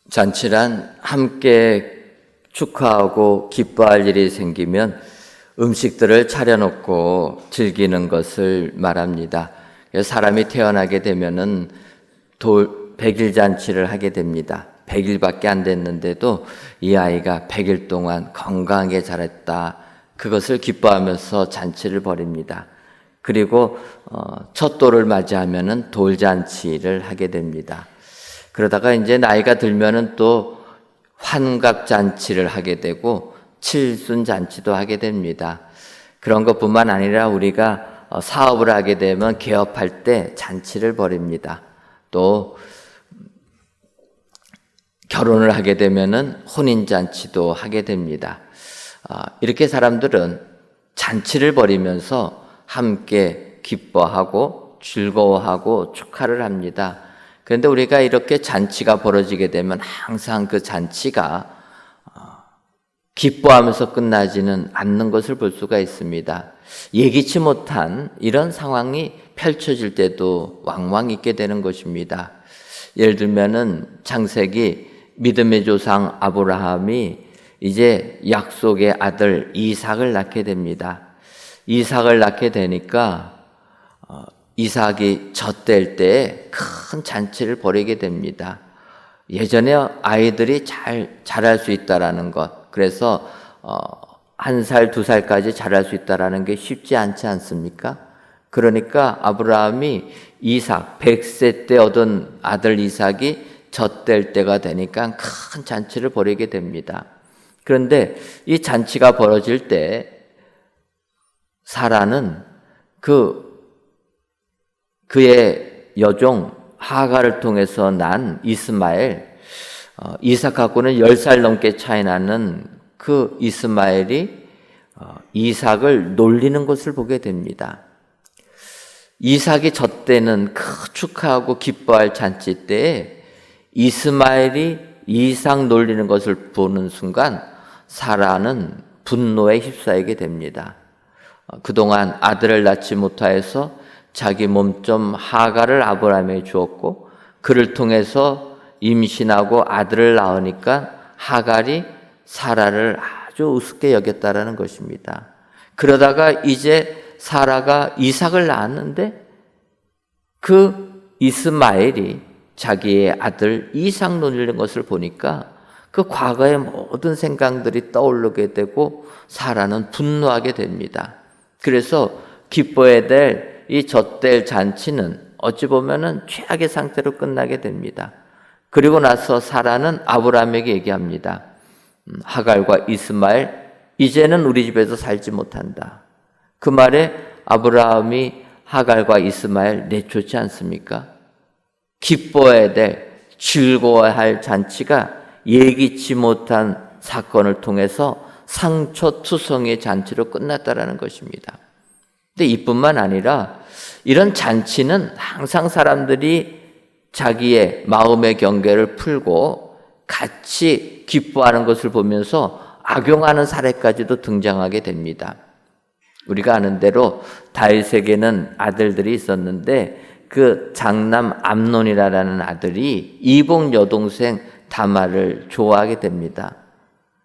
잔치란 함께 축하하고 기뻐할 일이 생기면 음식들을 차려놓고 즐기는 것을 말합니다. 사람이 태어나게 되면은 100일 잔치를 하게 됩니다. 100일밖에 안 됐는데도 이 아이가 100일 동안 건강하게 자랐다. 그것을 기뻐하면서 잔치를 벌입니다. 그리고 첫 돌을 맞이하면은 돌잔치를 하게 됩니다. 그러다가 이제 나이가 들면은 또 환갑잔치를 하게 되고 칠순잔치도 하게 됩니다. 그런 것뿐만 아니라 우리가 사업을 하게 되면 개업할 때 잔치를 벌입니다. 또 결혼을 하게 되면은 혼인잔치도 하게 됩니다. 이렇게 사람들은 잔치를 벌이면서 함께 기뻐하고 즐거워하고 축하를 합니다. 그런데 우리가 이렇게 잔치가 벌어지게 되면 항상 그 잔치가 기뻐하면서 끝나지는 않는 것을 볼 수가 있습니다. 예기치 못한 이런 상황이 펼쳐질 때도 왕왕 있게 되는 것입니다. 예를 들면은 창세기 믿음의 조상 아브라함이 이제 약속의 아들 이삭을 낳게 됩니다. 이삭을 낳게 되니까 이삭이 젖될 때에 큰 잔치를 벌이게 됩니다. 예전에 아이들이 잘 자랄 수 있다라는 것, 그래서 1살, 2살까지 자랄 수 있다라는 게 쉽지 않지 않습니까? 그러니까 아브라함이 이삭, 100세 때 얻은 아들 이삭이 젖될 때가 되니까 큰 잔치를 벌이게 됩니다. 그런데 이 잔치가 벌어질 때 사라는 그의 여종 하갈을 통해서 난 이스마엘, 이삭하고는 10살 넘게 차이 나는 그 이스마엘이 이삭을 놀리는 것을 보게 됩니다. 이삭이 젖되는 축하하고 기뻐할 잔치 때에 이스마엘이 이삭 놀리는 것을 보는 순간 사라는 분노에 휩싸이게 됩니다. 그동안 아들을 낳지 못하여서 자기 몸좀 하갈을 아브라함에게 주었고 그를 통해서 임신하고 아들을 낳으니까 하갈이 사라를 아주 우습게 여겼다라는 것입니다. 그러다가 이제 사라가 이삭을 낳았는데 그 이스마엘이 자기의 아들 이삭 놀리는 것을 보니까 그 과거의 모든 생각들이 떠오르게 되고 사라는 분노하게 됩니다. 그래서 기뻐해야 될 이 젖될 잔치는 어찌 보면은 최악의 상태로 끝나게 됩니다. 그리고 나서 사라는 아브라함에게 얘기합니다. 하갈과 이스마엘, 이제는 우리 집에서 살지 못한다. 그 말에 아브라함이 하갈과 이스마엘 내쫓지 않습니까? 기뻐해야 될, 즐거워야 할 잔치가 예기치 못한 사건을 통해서 상처투성이의 잔치로 끝났다라는 것입니다. 근데 이뿐만 아니라 이런 잔치는 항상 사람들이 자기의 마음의 경계를 풀고 같이 기뻐하는 것을 보면서 악용하는 사례까지도 등장하게 됩니다. 우리가 아는 대로 다윗에게는 아들들이 있었는데 그 장남 암논이라는 아들이 이복 여동생 다말을 좋아하게 됩니다.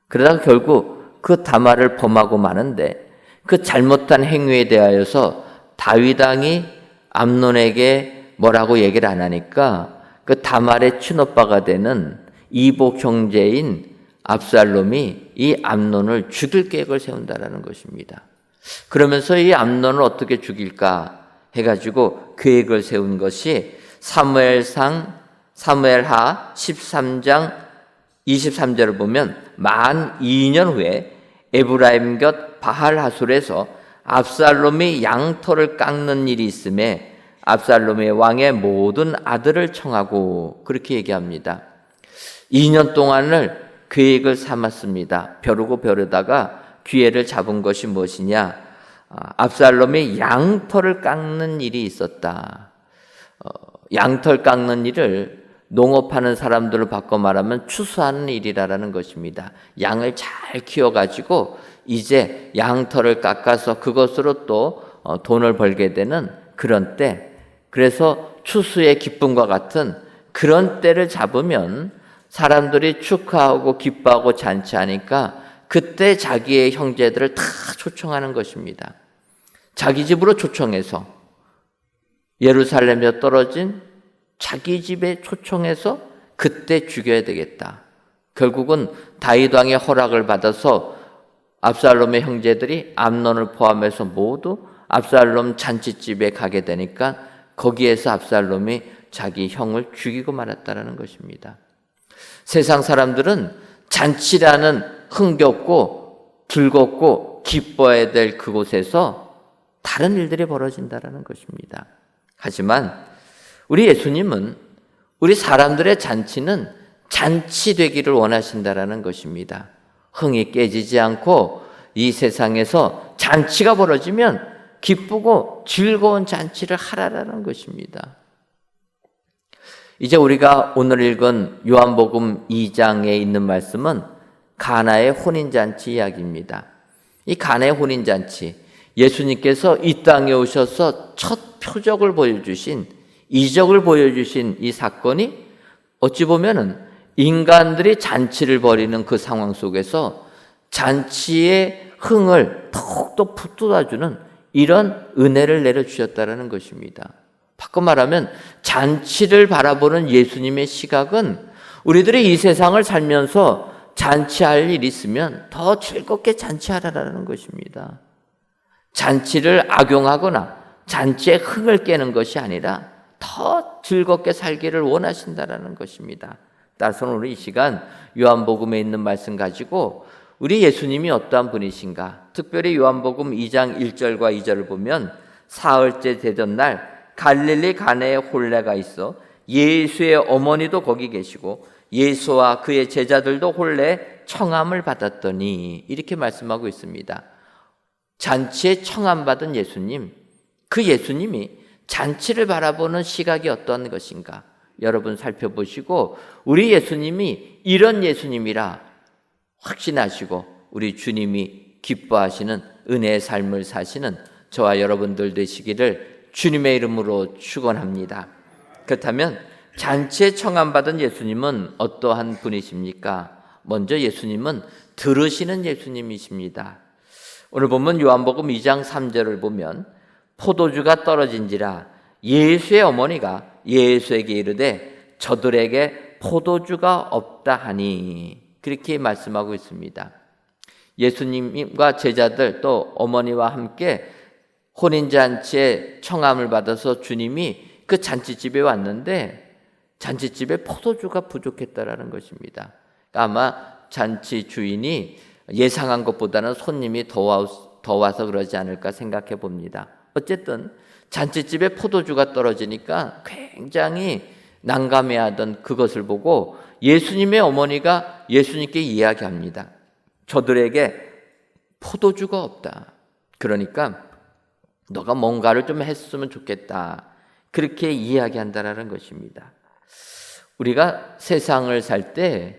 그러다가 결국 그 다말을 범하고 마는데 그 잘못한 행위에 대하여서 다윗 왕이 암논에게 뭐라고 얘기를 안 하니까 그 다말의 친오빠가 되는 이복 형제인 압살롬이 이 암논을 죽일 계획을 세운다라는 것입니다. 그러면서 이 암논을 어떻게 죽일까 해가지고 계획을 세운 것이 사무엘하 13장 23절을 보면 만 2년 후에 에브라임 곁 바할 하솔에서 압살롬이 양털을 깎는 일이 있음에 압살롬이 왕의 모든 아들을 청하고 그렇게 얘기합니다. 2년 동안을 계획을 삼았습니다. 벼르고 벼르다가 기회를 잡은 것이 무엇이냐? 압살롬이 양털을 깎는 일이 있었다. 양털 깎는 일을 농업하는 사람들을 바꿔 말하면 추수하는 일이라는 것입니다. 양을 잘 키워가지고 이제 양털을 깎아서 그것으로 또 돈을 벌게 되는 그런 때, 그래서 추수의 기쁨과 같은 그런 때를 잡으면 사람들이 축하하고 기뻐하고 잔치하니까 그때 자기의 형제들을 다 초청하는 것입니다. 자기 집으로 초청해서 예루살렘에 떨어진 자기 집에 초청해서 그때 죽여야 되겠다. 결국은 다윗 왕의 허락을 받아서 압살롬의 형제들이 암논을 포함해서 모두 압살롬 잔치집에 가게 되니까 거기에서 압살롬이 자기 형을 죽이고 말았다는 것입니다. 세상 사람들은 잔치라는 흥겹고 즐겁고 기뻐해야 될 그곳에서 다른 일들이 벌어진다는 것입니다. 하지만 우리 예수님은 우리 사람들의 잔치는 잔치 되기를 원하신다는 것입니다. 흥이 깨지지 않고 이 세상에서 잔치가 벌어지면 기쁘고 즐거운 잔치를 하라라는 것입니다. 이제 우리가 오늘 읽은 요한복음 2장에 있는 말씀은 가나의 혼인잔치 이야기입니다. 이 가나의 혼인잔치, 예수님께서 이 땅에 오셔서 첫 표적을 보여주신, 이적을 보여주신 이 사건이 어찌 보면은 인간들이 잔치를 벌이는 그 상황 속에서 잔치의 흥을 더욱더 북돋아주는 이런 은혜를 내려주셨다는 것입니다. 바꿔 말하면 잔치를 바라보는 예수님의 시각은 우리들이 이 세상을 살면서 잔치할 일이 있으면 더 즐겁게 잔치하라는 것입니다. 잔치를 악용하거나 잔치의 흥을 깨는 것이 아니라 더 즐겁게 살기를 원하신다는 것입니다. 따라서 오늘 이 시간 요한복음에 있는 말씀 가지고 우리 예수님이 어떠한 분이신가, 특별히 요한복음 2장 1절과 2절을 보면 사흘째 되던 날 갈릴리 가나에 혼례가 있어 예수의 어머니도 거기 계시고 예수와 그의 제자들도 혼례 청함을 받았더니, 이렇게 말씀하고 있습니다. 잔치에 청함받은 예수님, 그 예수님이 잔치를 바라보는 시각이 어떤 것인가 여러분 살펴보시고 우리 예수님이 이런 예수님이라 확신하시고 우리 주님이 기뻐하시는 은혜의 삶을 사시는 저와 여러분들 되시기를 주님의 이름으로 축원합니다. 그렇다면 잔치에 청함받은 예수님은 어떠한 분이십니까? 먼저 예수님은 들으시는 예수님이십니다. 오늘 보면 요한복음 2장 3절을 보면 포도주가 떨어진지라 예수의 어머니가 예수에게 이르되 저들에게 포도주가 없다 하니, 그렇게 말씀하고 있습니다. 예수님과 제자들 또 어머니와 함께 혼인잔치에 청함을 받아서 주님이 그 잔치집에 왔는데 잔치집에 포도주가 부족했다라는 것입니다. 아마 잔치 주인이 예상한 것보다는 손님이 더 와서 그러지 않을까 생각해 봅니다. 어쨌든 잔치집에 포도주가 떨어지니까 굉장히 난감해하던 그것을 보고 예수님의 어머니가 예수님께 이야기합니다. 저들에게 포도주가 없다. 그러니까 너가 뭔가를 좀 했으면 좋겠다. 그렇게 이야기한다라는 것입니다. 우리가 세상을 살 때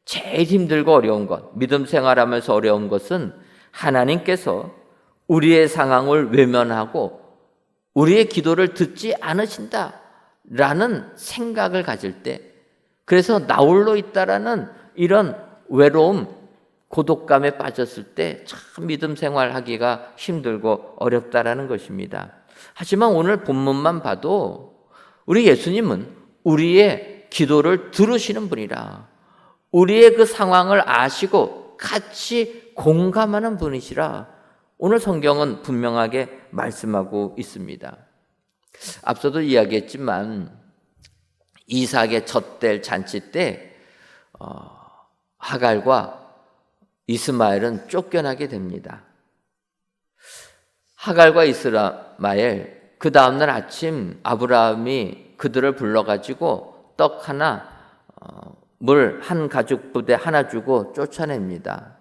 제일 힘들고 어려운 것, 믿음 생활하면서 어려운 것은 하나님께서 우리의 상황을 외면하고 우리의 기도를 듣지 않으신다라는 생각을 가질 때, 그래서 나 홀로 있다라는 이런 외로움, 고독감에 빠졌을 때 참 믿음 생활하기가 힘들고 어렵다라는 것입니다. 하지만 오늘 본문만 봐도 우리 예수님은 우리의 기도를 들으시는 분이라, 우리의 그 상황을 아시고 같이 공감하는 분이시라 오늘 성경은 분명하게 말씀하고 있습니다. 앞서도 이야기했지만 이삭의 젖될 잔치 때 하갈과 이스마엘은 쫓겨나게 됩니다. 하갈과 이스마엘, 그 다음날 아침 아브라함이 그들을 불러가지고 떡 하나, 물 한 가죽 부대 하나 주고 쫓아냅니다.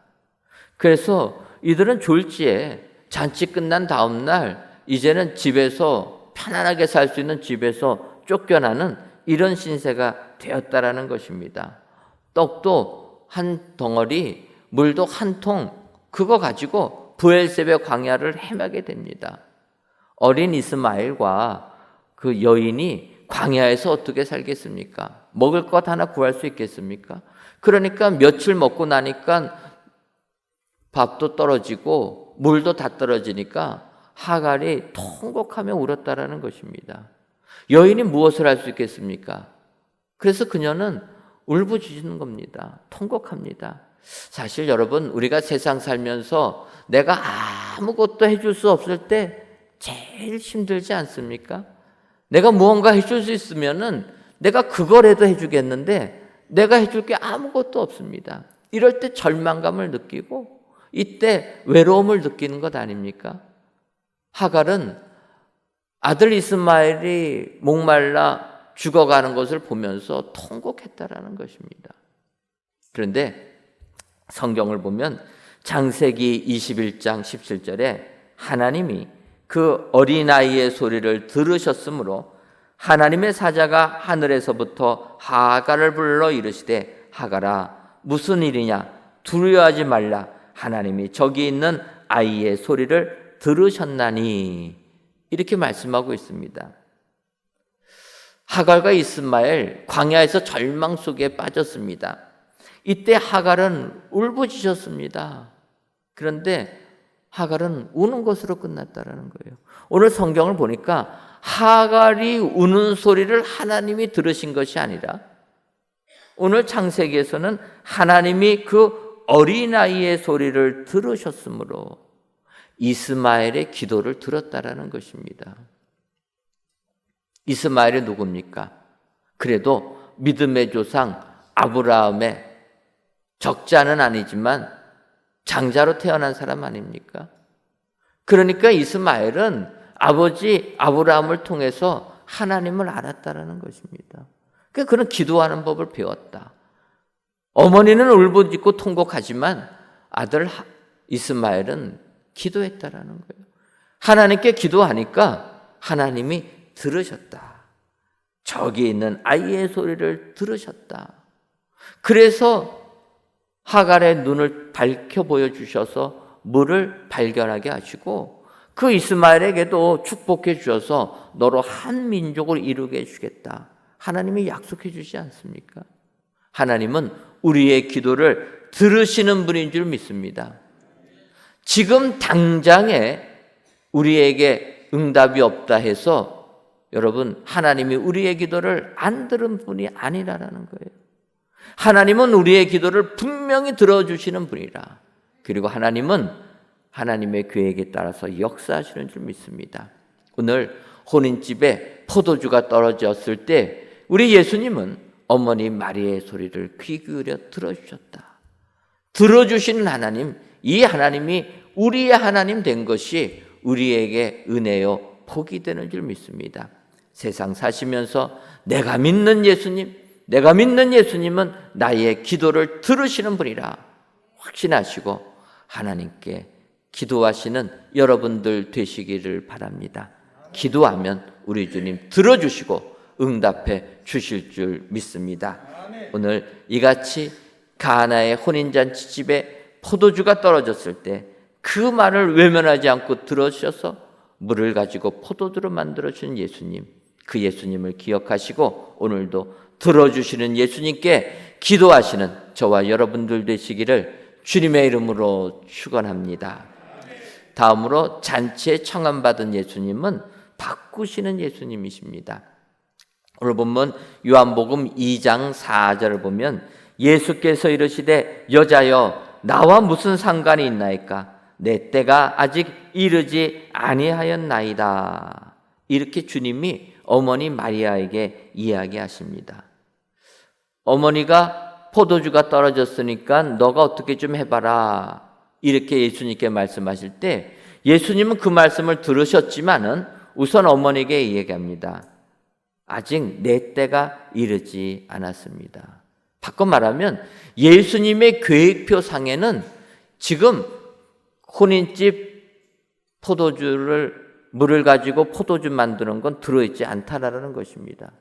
그래서 이들은 졸지에 잔치 끝난 다음날 이제는 집에서 편안하게 살 수 있는 집에서 쫓겨나는 이런 신세가 되었다라는 것입니다. 떡도 한 덩어리, 물도 한 통, 그거 가지고 브엘세베 광야를 헤매게 됩니다. 어린 이스마엘과 그 여인이 광야에서 어떻게 살겠습니까? 먹을 것 하나 구할 수 있겠습니까? 그러니까 며칠 먹고 나니까 밥도 떨어지고 물도 다 떨어지니까 하갈이 통곡하며 울었다라는 것입니다. 여인이 무엇을 할 수 있겠습니까? 그래서 그녀는 울부짖는 겁니다. 통곡합니다. 사실 여러분, 우리가 세상 살면서 내가 아무것도 해줄 수 없을 때 제일 힘들지 않습니까? 내가 무언가 해줄 수 있으면은 내가 그거라도 해주겠는데 내가 해줄 게 아무것도 없습니다. 이럴 때 절망감을 느끼고 이때 외로움을 느끼는 것 아닙니까? 하갈은 아들 이스마엘이 목말라 죽어가는 것을 보면서 통곡했다라는 것입니다. 그런데 성경을 보면 창세기 21장 17절에 하나님이 그 어린아이의 소리를 들으셨으므로 하나님의 사자가 하늘에서부터 하갈을 불러 이르시되 하갈아 무슨 일이냐 두려워하지 말라 하나님이 저기 있는 아이의 소리를 들으셨나니 이렇게 말씀하고 있습니다. 하갈과 이스마엘 광야에서 절망 속에 빠졌습니다. 이때 하갈은 울부짖었습니다. 그런데 하갈은 우는 것으로 끝났다라는 거예요. 오늘 성경을 보니까 하갈이 우는 소리를 하나님이 들으신 것이 아니라 오늘 창세기에서는 하나님이 그 어린아이의 소리를 들으셨으므로 이스마엘의 기도를 들었다라는 것입니다. 이스마엘이 누굽니까? 그래도 믿음의 조상 아브라함의 적자는 아니지만 장자로 태어난 사람 아닙니까? 그러니까 이스마엘은 아버지 아브라함을 통해서 하나님을 알았다라는 것입니다. 그러니까 그는 기도하는 법을 배웠다. 어머니는 울부짖고 통곡하지만 아들 이스마엘은 기도했다라는 거예요. 하나님께 기도하니까 하나님이 들으셨다. 저기 있는 아이의 소리를 들으셨다. 그래서 하갈의 눈을 밝혀 보여주셔서 물을 발견하게 하시고 그 이스마엘에게도 축복해 주셔서 너로 한 민족을 이루게 해주겠다. 하나님이 약속해 주지 않습니까? 하나님은 우리의 기도를 들으시는 분인 줄 믿습니다. 지금 당장에 우리에게 응답이 없다 해서 여러분 하나님이 우리의 기도를 안 들은 분이 아니라는 거예요. 하나님은 우리의 기도를 분명히 들어주시는 분이라. 그리고 하나님은 하나님의 계획에 따라서 역사하시는 줄 믿습니다. 오늘 혼인집에 포도주가 떨어졌을 때 우리 예수님은 어머니 마리아의 소리를 귀 기울여 들어주셨다. 들어주시는 하나님, 이 하나님이 우리의 하나님 된 것이 우리에게 은혜요 복이 되는 줄 믿습니다. 세상 사시면서 내가 믿는 예수님은 나의 기도를 들으시는 분이라 확신하시고 하나님께 기도하시는 여러분들 되시기를 바랍니다. 기도하면 우리 주님 들어주시고 응답해 주실 줄 믿습니다. 오늘 이같이 가나의 혼인잔치집에 포도주가 떨어졌을 때 그 말을 외면하지 않고 들어주셔서 물을 가지고 포도주로 만들어주신 예수님, 그 예수님을 기억하시고 오늘도 들어주시는 예수님께 기도하시는 저와 여러분들 되시기를 주님의 이름으로 축원합니다. 다음으로 잔치에 청함받은 예수님은 바꾸시는 예수님이십니다. 오늘 본문 요한복음 2장 4절을 보면 예수께서 이르시되 여자여 나와 무슨 상관이 있나이까 내 때가 아직 이르지 아니하였나이다. 이렇게 주님이 어머니 마리아에게 이야기하십니다. 어머니가 포도주가 떨어졌으니까 너가 어떻게 좀 해봐라. 이렇게 예수님께 말씀하실 때 예수님은 그 말씀을 들으셨지만은 우선 어머니에게 이야기합니다. 아직 내 때가 이르지 않았습니다. 바꿔 말하면 예수님의 계획표 상에는 지금 혼인집 물을 가지고 포도주 만드는 건 들어있지 않다라는 것입니다.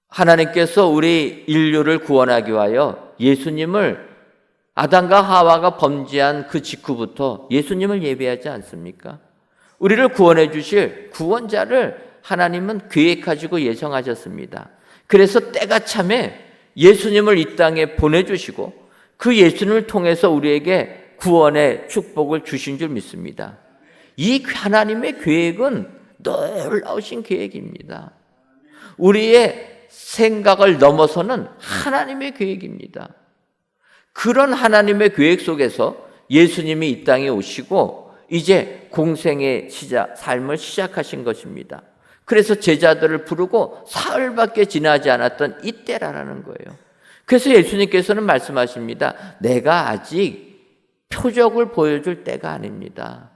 하나님께서 우리 인류를 구원하기 위하여 예수님을 아담과 하와가 범죄한 그 직후부터 예수님을 예배하지 않습니까? 우리를 구원해 주실 구원자를 하나님은 계획하시고 예정하셨습니다. 그래서 때가 참에 예수님을 이 땅에 보내주시고 그 예수님을 통해서 우리에게 구원의 축복을 주신 줄 믿습니다. 이 하나님의 계획은 놀라우신 계획입니다. 우리의 생각을 넘어서는 하나님의 계획입니다. 그런 하나님의 계획 속에서 예수님이 이 땅에 오시고 이제 공생의 삶을 시작하신 것입니다. 그래서 제자들을 부르고 사흘밖에 지나지 않았던 이때라는 거예요. 그래서 예수님께서는 말씀하십니다. 내가 아직 표적을 보여줄 때가 아닙니다.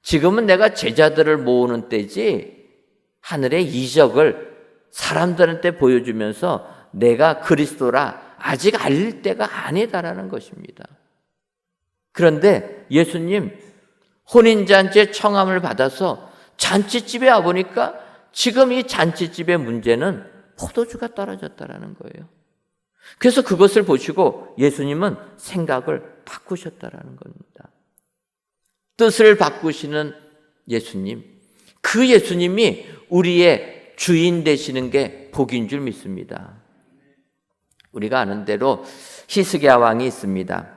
지금은 내가 제자들을 모으는 때지 하늘의 이적을 사람들한테 보여주면서 내가 그리스도라 아직 알릴 때가 아니다라는 것입니다. 그런데 예수님 혼인잔치의 청함을 받아서 잔치집에 와보니까 지금 이 잔치집의 문제는 포도주가 떨어졌다라는 거예요. 그래서 그것을 보시고 예수님은 생각을 바꾸셨다라는 겁니다. 뜻을 바꾸시는 예수님, 그 예수님이 우리의 주인 되시는 게 복인 줄 믿습니다. 우리가 아는 대로 히스기야 왕이 있습니다.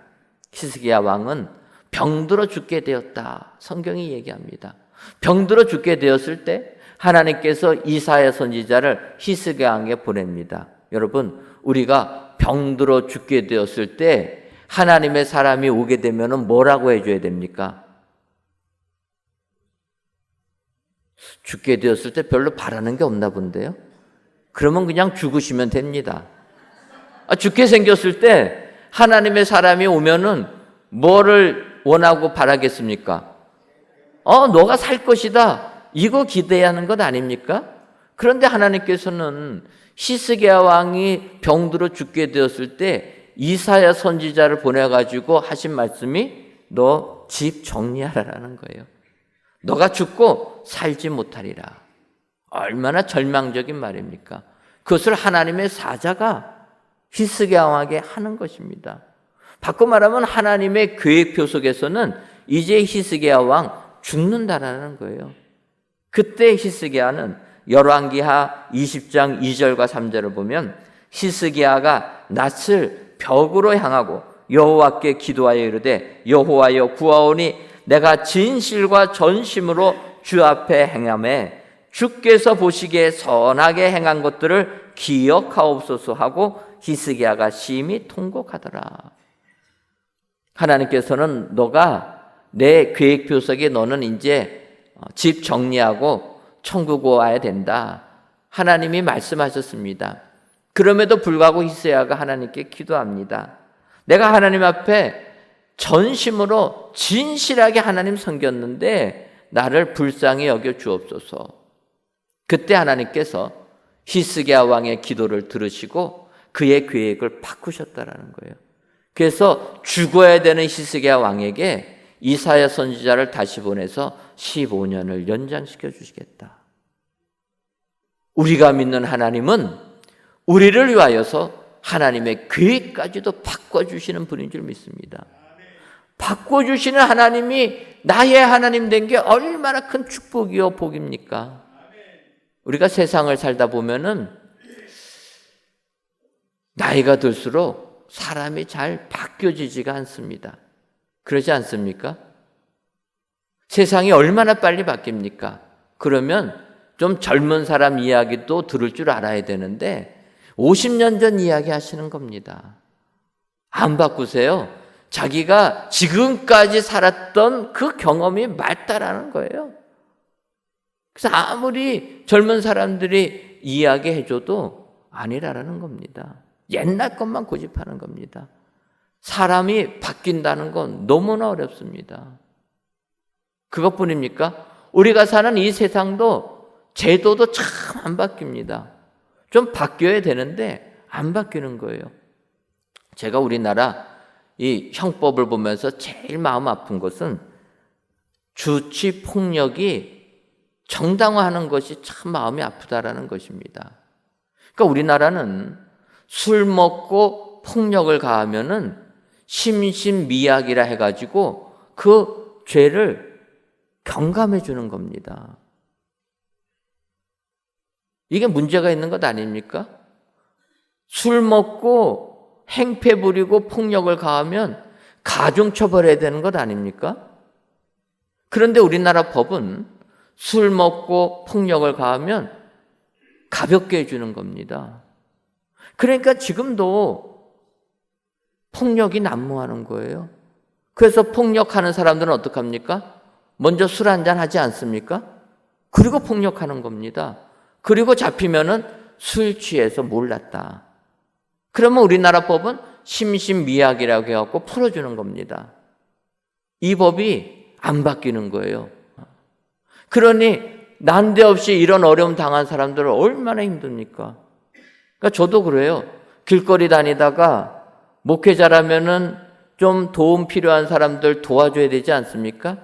히스기야 왕은 병들어 죽게 되었다. 성경이 얘기합니다. 병들어 죽게 되었을 때 하나님께서 이사야 선지자를 히스기야 왕에게 보냅니다. 여러분, 우리가 병들어 죽게 되었을 때 하나님의 사람이 오게 되면 뭐라고 해줘야 됩니까? 죽게 되었을 때 별로 바라는 게 없나 본데요. 그러면 그냥 죽으시면 됩니다. 죽게 생겼을 때 하나님의 사람이 오면은 뭐를 원하고 바라겠습니까? 너가 살 것이다. 이거 기대하는 것 아닙니까? 그런데 하나님께서는 히스기야 왕이 병들어 죽게 되었을 때 이사야 선지자를 보내가지고 하신 말씀이 너 집 정리하라는 거예요. 너가 죽고 살지 못하리라. 얼마나 절망적인 말입니까? 그것을 하나님의 사자가 히스기야 왕에게 하는 것입니다. 바꿔 말하면 하나님의 계획표 속에서는 이제 히스기야 왕 죽는다라는 거예요. 그때 히스기야는 열왕기하 20장 2절과 3절을 보면 히스기야가 낯을 벽으로 향하고 여호와께 기도하여 이르되 여호와여 구하오니 내가 진실과 전심으로 주 앞에 행하매 주께서 보시기에 선하게 행한 것들을 기억하옵소서 하고 히스기야가 심히 통곡하더라. 하나님께서는 너가 내 계획표 속에 너는 이제 집 정리하고 천국 와야 된다. 하나님이 말씀하셨습니다. 그럼에도 불구하고 히스기야가 하나님께 기도합니다. 내가 하나님 앞에 전심으로 진실하게 하나님 섬겼는데 나를 불쌍히 여겨 주옵소서. 그때 하나님께서 히스기야 왕의 기도를 들으시고 그의 계획을 바꾸셨다라는 거예요. 그래서 죽어야 되는 히스기야 왕에게 이사야 선지자를 다시 보내서 15년을 연장시켜 주시겠다. 우리가 믿는 하나님은 우리를 위하여서 하나님의 계획까지도 바꿔주시는 분인 줄 믿습니다. 바꿔주시는 하나님이 나의 하나님 된 게 얼마나 큰 축복이요 복입니까? 우리가 세상을 살다 보면은 나이가 들수록 사람이 잘 바뀌어지지가 않습니다. 그러지 않습니까? 세상이 얼마나 빨리 바뀝니까? 그러면 좀 젊은 사람 이야기도 들을 줄 알아야 되는데 50년 전 이야기 하시는 겁니다. 안 바꾸세요. 자기가 지금까지 살았던 그 경험이 맞다라는 거예요. 그래서 아무리 젊은 사람들이 이야기해줘도 아니라는 겁니다. 옛날 것만 고집하는 겁니다. 사람이 바뀐다는 건 너무나 어렵습니다. 그것뿐입니까? 우리가 사는 이 세상도 제도도 참 안 바뀝니다. 좀 바뀌어야 되는데 안 바뀌는 거예요. 제가 우리나라 이 형법을 보면서 제일 마음 아픈 것은 주치 폭력이 정당화하는 것이 참 마음이 아프다라는 것입니다. 그러니까 우리나라는 술 먹고 폭력을 가하면은 심신미약이라 해가지고 그 죄를 경감해 주는 겁니다. 이게 문제가 있는 것 아닙니까? 술 먹고 행패 부리고 폭력을 가하면 가중처벌해야 되는 것 아닙니까? 그런데 우리나라 법은 술 먹고 폭력을 가하면 가볍게 해주는 겁니다. 그러니까 지금도 폭력이 난무하는 거예요. 그래서 폭력하는 사람들은 어떡합니까? 먼저 술 한잔 하지 않습니까? 그리고 폭력하는 겁니다. 그리고 잡히면은 술 취해서 몰랐다. 그러면 우리나라 법은 심신미약이라고 해갖고 풀어주는 겁니다. 이 법이 안 바뀌는 거예요. 그러니 난데없이 이런 어려움 당한 사람들은 얼마나 힘듭니까? 그러니까 저도 그래요. 길거리 다니다가 목회자라면은 좀 도움 필요한 사람들 도와줘야 되지 않습니까?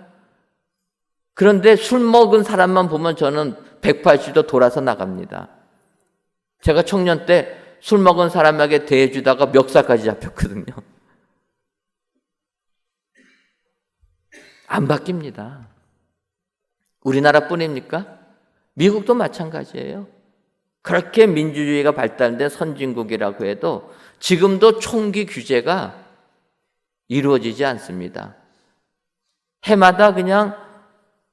그런데 술 먹은 사람만 보면 저는 180도 돌아서 나갑니다. 제가 청년 때 술 먹은 사람에게 대해주다가 멱살까지 잡혔거든요. 안 바뀝니다. 우리나라뿐입니까? 미국도 마찬가지예요. 그렇게 민주주의가 발달된 선진국이라고 해도 지금도 총기 규제가 이루어지지 않습니다. 해마다 그냥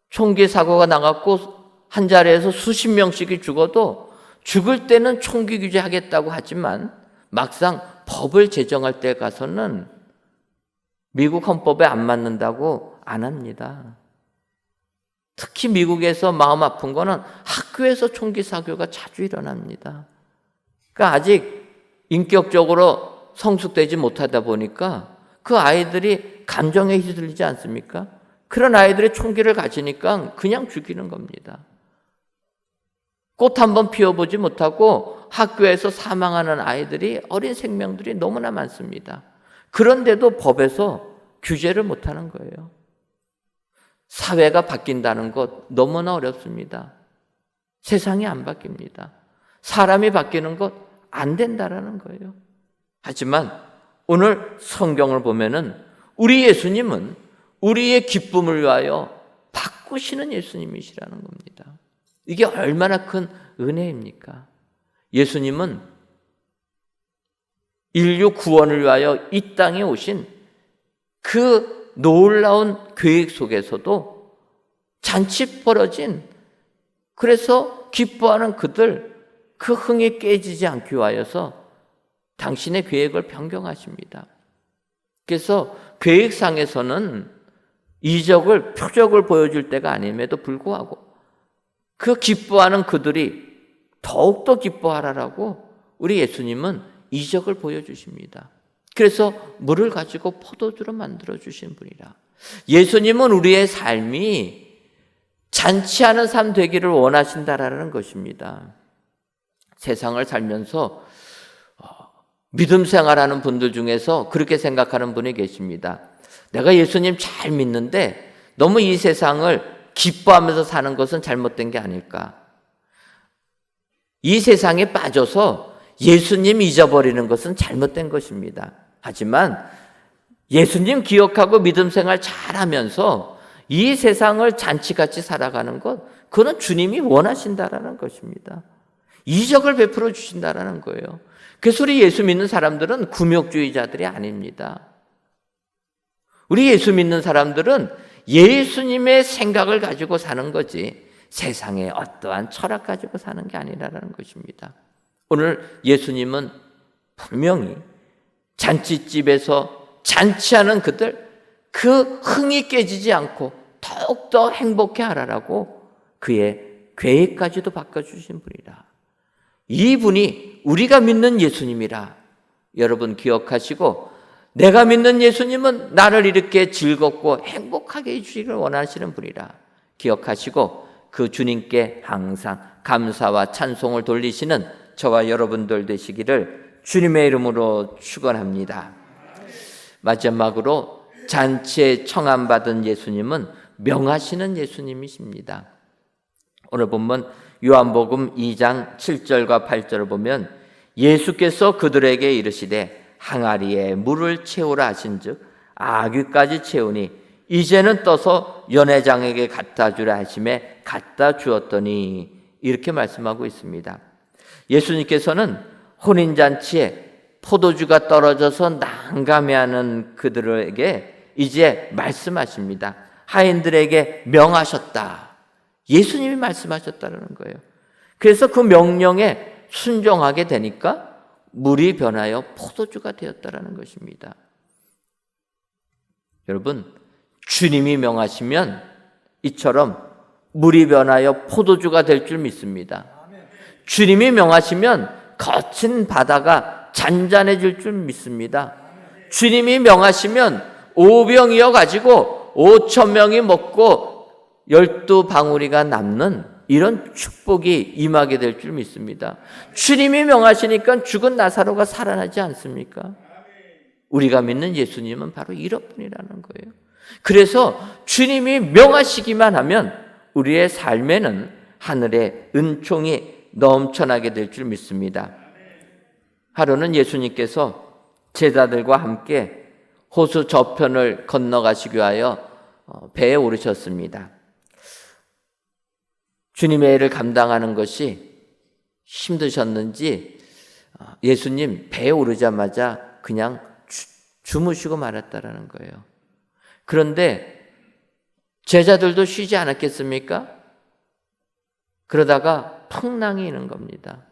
총기 사고가 나갖고 한 자리에서 수십 명씩이 죽어도 죽을 때는 총기 규제하겠다고 하지만 막상 법을 제정할 때 가서는 미국 헌법에 안 맞는다고 안 합니다. 특히 미국에서 마음 아픈 거는 학교에서 총기 사고가 자주 일어납니다. 그러니까 아직 인격적으로 성숙되지 못하다 보니까 그 아이들이 감정에 휘둘리지 않습니까? 그런 아이들이 총기를 가지니까 그냥 죽이는 겁니다. 꽃 한번 피워보지 못하고 학교에서 사망하는 아이들이, 어린 생명들이 너무나 많습니다. 그런데도 법에서 규제를 못하는 거예요. 사회가 바뀐다는 것 너무나 어렵습니다. 세상이 안 바뀝니다. 사람이 바뀌는 것 안 된다라는 거예요. 하지만 오늘 성경을 보면은 우리 예수님은 우리의 기쁨을 위하여 바꾸시는 예수님이시라는 겁니다. 이게 얼마나 큰 은혜입니까? 예수님은 인류 구원을 위하여 이 땅에 오신 그 놀라운 계획 속에서도 잔치 벌어진, 그래서 기뻐하는 그들, 그 흥이 깨지지 않기 위하여서 당신의 계획을 변경하십니다. 그래서 계획상에서는 이적을, 표적을 보여줄 때가 아님에도 불구하고 그 기뻐하는 그들이 더욱더 기뻐하라라고 우리 예수님은 이적을 보여주십니다. 그래서 물을 가지고 포도주로 만들어주신 분이라. 예수님은 우리의 삶이 잔치하는 삶 되기를 원하신다라는 것입니다. 세상을 살면서 믿음 생활하는 분들 중에서 그렇게 생각하는 분이 계십니다. 내가 예수님 잘 믿는데 너무 이 세상을 기뻐하면서 사는 것은 잘못된 게 아닐까. 이 세상에 빠져서 예수님 잊어버리는 것은 잘못된 것입니다. 하지만 예수님 기억하고 믿음 생활 잘하면서 이 세상을 잔치같이 살아가는 것, 그건 주님이 원하신다라는 것입니다. 이적을 베풀어 주신다라는 거예요. 그래서 우리 예수 믿는 사람들은 굴욕주의자들이 아닙니다. 우리 예수 믿는 사람들은 예수님의 생각을 가지고 사는 거지 세상에 어떠한 철학 가지고 사는 게 아니라는 것입니다. 오늘 예수님은 분명히 잔치집에서 잔치하는 그들, 그 흥이 깨지지 않고 더욱더 행복해 하라라고 그의 계획까지도 바꿔주신 분이라. 이분이 우리가 믿는 예수님이라 여러분 기억하시고, 내가 믿는 예수님은 나를 이렇게 즐겁고 행복하게 해주시기를 원하시는 분이라 기억하시고, 그 주님께 항상 감사와 찬송을 돌리시는 저와 여러분들 되시기를 주님의 이름으로 축원합니다. 마지막으로 잔치에 청함받은 예수님은 명하시는 예수님이십니다. 오늘 본문 요한복음 2장 7절과 8절을 보면 예수께서 그들에게 이르시되 항아리에 물을 채우라 하신즉 아귀까지 채우니 이제는 떠서 연회장에게 갖다 주라 하심에 갖다 주었더니 이렇게 말씀하고 있습니다. 예수님께서는 혼인잔치에 포도주가 떨어져서 난감해하는 그들에게 이제 말씀하십니다. 하인들에게 명하셨다. 예수님이 말씀하셨다는 거예요. 그래서 그 명령에 순종하게 되니까 물이 변하여 포도주가 되었다는 것입니다. 여러분, 주님이 명하시면 이처럼 물이 변하여 포도주가 될 줄 믿습니다. 주님이 명하시면 거친 바다가 잔잔해질 줄 믿습니다. 주님이 명하시면 오병이어 가지고 5,000명이 먹고 12방울이가 남는 이런 축복이 임하게 될 줄 믿습니다. 주님이 명하시니까 죽은 나사로가 살아나지 않습니까? 우리가 믿는 예수님은 바로 이런 분이라는 거예요. 그래서 주님이 명하시기만 하면 우리의 삶에는 하늘의 은총이 넘쳐나게 될 줄 믿습니다. 하루는 예수님께서 제자들과 함께 호수 저편을 건너가시기 위하여 배에 오르셨습니다. 주님의 일을 감당하는 것이 힘드셨는지 예수님 배에 오르자마자 그냥 주무시고 말았다라는 거예요. 그런데 제자들도 쉬지 않았겠습니까? 그러다가 풍랑이 일는 겁니다.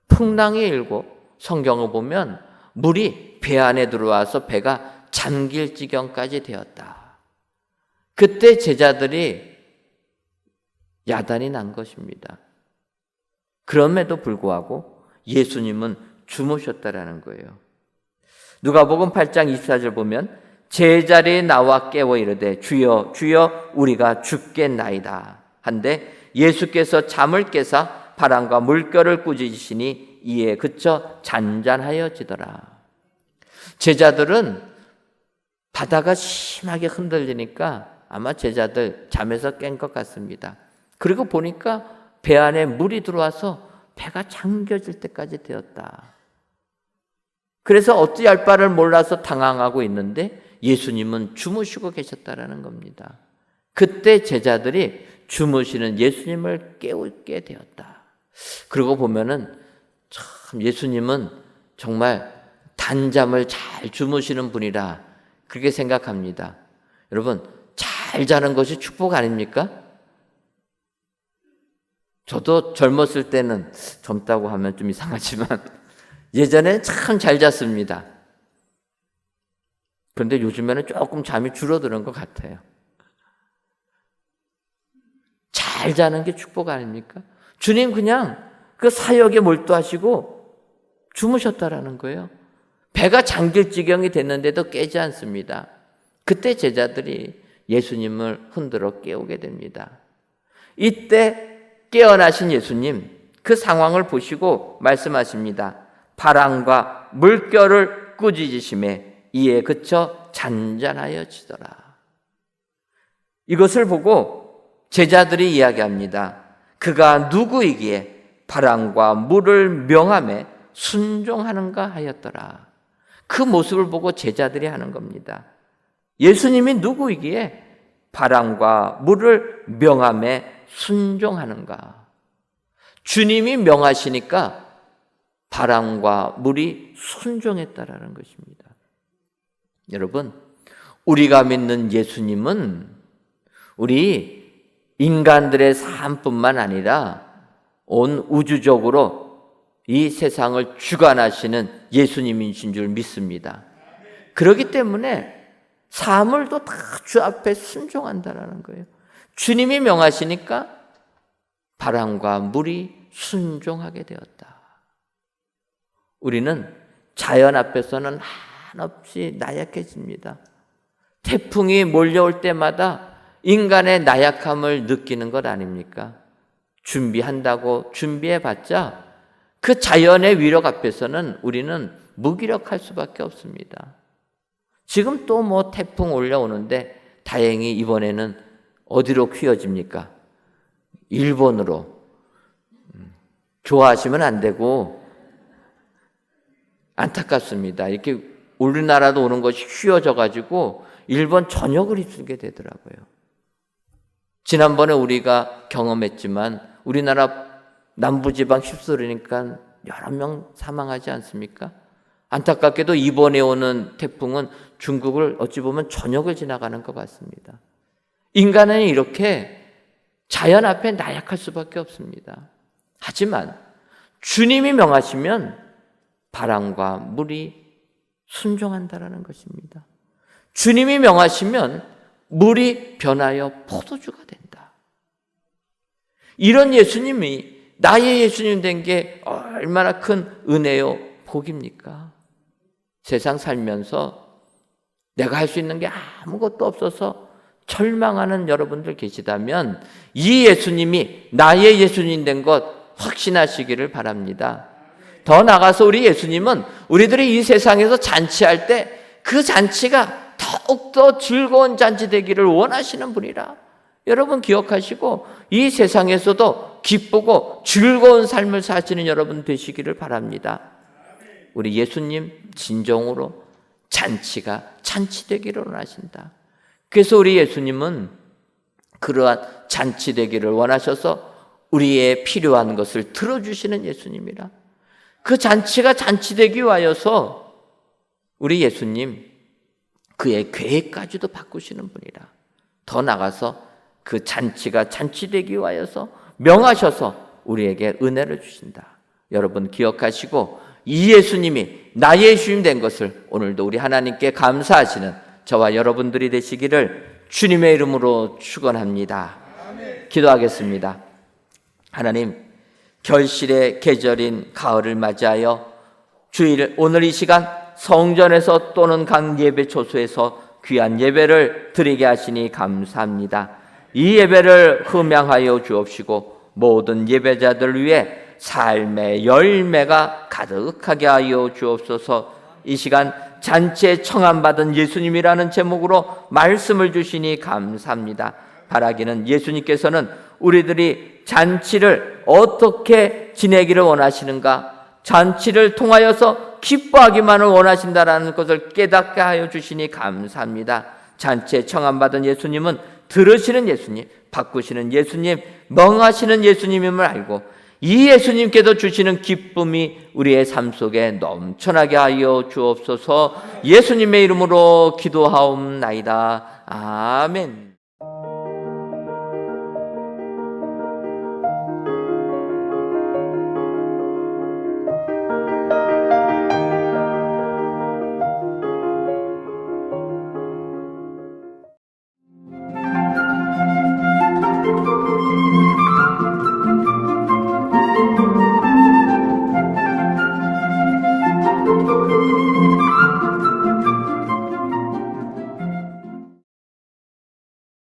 풍랑이 일고 성경을 보면 물이 배 안에 들어와서 배가 잠길 지경까지 되었다. 그때 제자들이 야단이 난 것입니다. 그럼에도 불구하고 예수님은 주무셨다라는 거예요. 누가복음 8장 24절 보면 제자리에 나와 깨워 이르되 주여 주여 우리가 죽겠나이다 한데 예수께서 잠을 깨사 바람과 물결을 꾸짖으시니 이에 그쳐 잔잔하여지더라. 제자들은 바다가 심하게 흔들리니까 아마 제자들 잠에서 깬 것 같습니다. 그리고 보니까 배 안에 물이 들어와서 배가 잠겨질 때까지 되었다. 그래서 어찌 할 바를 몰라서 당황하고 있는데 예수님은 주무시고 계셨다라는 겁니다. 그때 제자들이 주무시는 예수님을 깨우게 되었다. 그러고 보면은 참 예수님은 정말 단잠을 잘 주무시는 분이라 그렇게 생각합니다. 여러분, 잘 자는 것이 축복 아닙니까? 저도 젊었을 때는, 젊다고 하면 좀 이상하지만 예전에는 참 잘 잤습니다. 그런데 요즘에는 조금 잠이 줄어드는 것 같아요. 잘 자는 게 축복 아닙니까? 주님 그냥 그 사역에 몰두하시고 주무셨다라는 거예요. 배가 잠길 지경이 됐는데도 깨지 않습니다. 그때 제자들이 예수님을 흔들어 깨우게 됩니다. 이때 깨어나신 예수님, 그 상황을 보시고 말씀하십니다. 바람과 물결을 꾸짖으심에 이에 그쳐 잔잔하여지더라. 이것을 보고 제자들이 이야기합니다. 그가 누구이기에 바람과 물을 명함에 순종하는가 하였더라. 그 모습을 보고 제자들이 하는 겁니다. 예수님이 누구이기에 바람과 물을 명함에 순종하는가? 주님이 명하시니까 바람과 물이 순종했다라는 것입니다. 여러분, 우리가 믿는 예수님은 우리 인간들의 삶뿐만 아니라 온 우주적으로 이 세상을 주관하시는 예수님이신 줄 믿습니다. 그렇기 때문에 사물도 다 주 앞에 순종한다라는 거예요. 주님이 명하시니까 바람과 물이 순종하게 되었다. 우리는 자연 앞에서는 한없이 나약해집니다. 태풍이 몰려올 때마다 인간의 나약함을 느끼는 것 아닙니까? 준비한다고 준비해봤자 그 자연의 위력 앞에서는 우리는 무기력할 수밖에 없습니다. 지금 또 뭐 태풍 올려오는데 다행히 이번에는 어디로 휘어집니까? 일본으로. 좋아하시면 안 되고 안타깝습니다. 이렇게 우리나라도 오는 것이 휘어져 가지고 일본 전역을 휩쓸게 되더라고요. 지난번에 우리가 경험했지만 우리나라 남부지방 휩쓸리니까 여러 명 사망하지 않습니까? 안타깝게도 이번에 오는 태풍은 중국을 어찌 보면 전역을 지나가는 것 같습니다. 인간은 이렇게 자연 앞에 나약할 수밖에 없습니다. 하지만 주님이 명하시면 바람과 물이 순종한다라는 것입니다. 주님이 명하시면 물이 변하여 포도주가 된다. 이런 예수님이 나의 예수님 된 게 얼마나 큰 은혜요, 복입니까? 세상 살면서 내가 할 수 있는 게 아무것도 없어서 절망하는 여러분들 계시다면 이 예수님이 나의 예수님 된 것 확신하시기를 바랍니다. 더 나아가서 우리 예수님은 우리들이 이 세상에서 잔치할 때 그 잔치가 더욱더 즐거운 잔치 되기를 원하시는 분이라 여러분 기억하시고 이 세상에서도 기쁘고 즐거운 삶을 사시는 여러분 되시기를 바랍니다. 우리 예수님 진정으로 잔치가 잔치되기를 원하신다. 그래서 우리 예수님은 그러한 잔치되기를 원하셔서 우리의 필요한 것을 들어주시는 예수님이라. 그 잔치가 잔치되기 위하여서 우리 예수님 그의 계획까지도 바꾸시는 분이라. 더 나가서 그 잔치가 잔치되기 위하여서 명하셔서 우리에게 은혜를 주신다. 여러분 기억하시고 이 예수님이 나의 예수님 된 것을 오늘도 우리 하나님께 감사하시는 저와 여러분들이 되시기를 주님의 이름으로 축원합니다. 기도하겠습니다. 하나님, 결실의 계절인 가을을 맞이하여 주일 오늘 이 시간 성전에서 또는 각 예배 초소에서 귀한 예배를 드리게 하시니 감사합니다. 이 예배를 흠양하여 주옵시고 모든 예배자들 위해 삶의 열매가 가득하게 하여 주옵소서. 이 시간 잔치에 청함받은 예수님이라는 제목으로 말씀을 주시니 감사합니다. 바라기는 예수님께서는 우리들이 잔치를 어떻게 지내기를 원하시는가, 잔치를 통하여서 기뻐하기만을 원하신다라는 것을 깨닫게 하여 주시니 감사합니다. 잔치에 청함받은 예수님은 들으시는 예수님, 바꾸시는 예수님, 명하시는 예수님임을 알고 이 예수님께서 주시는 기쁨이 우리의 삶 속에 넘쳐나게 하여 주옵소서. 예수님의 이름으로 기도하옵나이다. 아멘.